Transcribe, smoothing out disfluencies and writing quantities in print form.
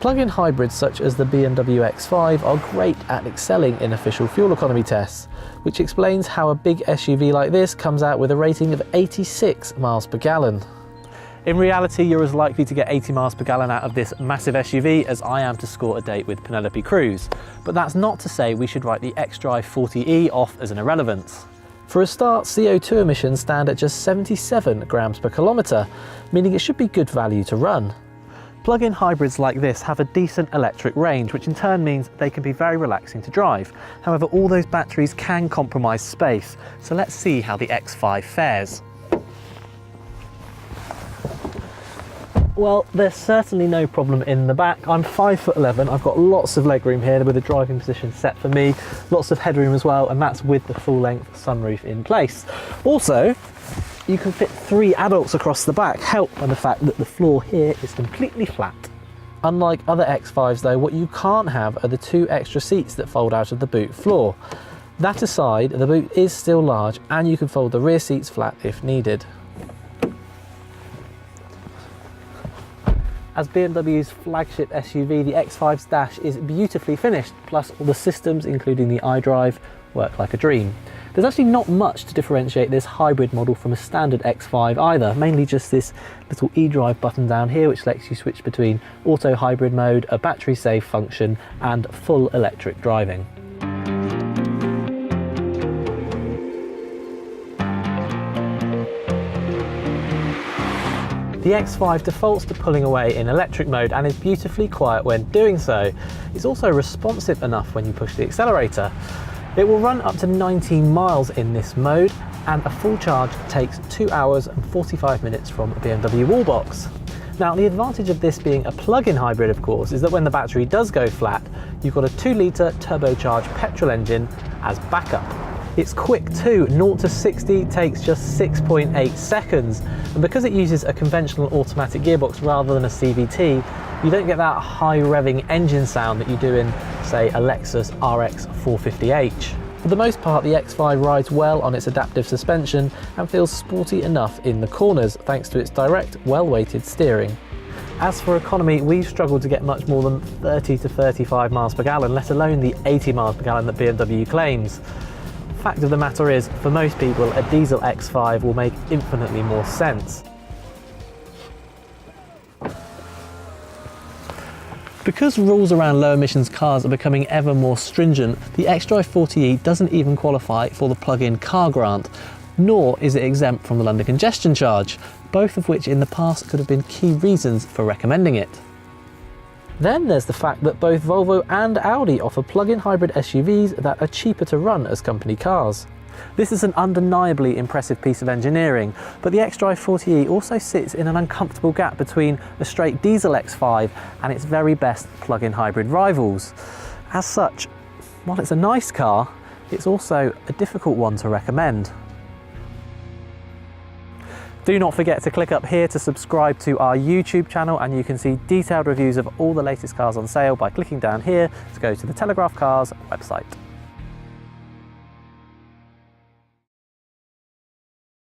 Plug-in hybrids such as the BMW X5 are great at excelling in official fuel economy tests, which explains how a big SUV like this comes out with a rating of 86 miles per gallon. In reality, you're as likely to get 80 miles per gallon out of this massive SUV as I am to score a date with Penelope Cruz. But that's not to say we should write the xDrive40e off as an irrelevance. For a start, CO2 emissions stand at just 77 grams per kilometre, meaning it should be good value to run. Plug-in hybrids like this have a decent electric range, which in turn means they can be very relaxing to drive. However, all those batteries can compromise space, so let's see how the X5 fares. Well, there's certainly no problem in the back. I'm 5'11", I've got lots of legroom here with the driving position set for me, lots of headroom as well, and that's with the full-length sunroof in place. Also, you can fit 3 adults across the back, helped by the fact that the floor here is completely flat. Unlike other X5s though, what you can't have are the 2 extra seats that fold out of the boot floor. That aside, the boot is still large and you can fold the rear seats flat if needed. As BMW's flagship SUV, the X5's dash is beautifully finished, plus all the systems, including the iDrive, work like a dream. There's actually not much to differentiate this hybrid model from a standard X5 either, mainly just this little eDrive button down here which lets you switch between auto hybrid mode, a battery save function and full electric driving. The X5 defaults to pulling away in electric mode and is beautifully quiet when doing so. It's also responsive enough when you push the accelerator. It will run up to 19 miles in this mode, and a full charge takes 2 hours and 45 minutes from a BMW Wallbox. Now, the advantage of this being a plug-in hybrid, of course, is that when the battery does go flat, you've got a 2-litre turbocharged petrol engine as backup. It's quick too, 0 to 60 takes just 6.8 seconds, and because it uses a conventional automatic gearbox rather than a CVT, you don't get that high revving engine sound that you do in, say, a Lexus RX 450h. For the most part, the X5 rides well on its adaptive suspension and feels sporty enough in the corners thanks to its direct, well-weighted steering. As for economy, we've struggled to get much more than 30 to 35 miles per gallon, let alone the 80 miles per gallon that BMW claims. Fact of the matter is, for most people, a diesel X5 will make infinitely more sense. Because rules around low emissions cars are becoming ever more stringent, the xDrive40e doesn't even qualify for the plug-in car grant, nor is it exempt from the London congestion charge, both of which in the past could have been key reasons for recommending it. Then there's the fact that both Volvo and Audi offer plug-in hybrid SUVs that are cheaper to run as company cars. This is an undeniably impressive piece of engineering, but the xDrive40e also sits in an uncomfortable gap between a straight diesel X5 and its very best plug-in hybrid rivals. As such, while it's a nice car, it's also a difficult one to recommend. Do not forget to click up here to subscribe to our YouTube channel, and you can see detailed reviews of all the latest cars on sale by clicking down here to go to the Telegraph Cars website.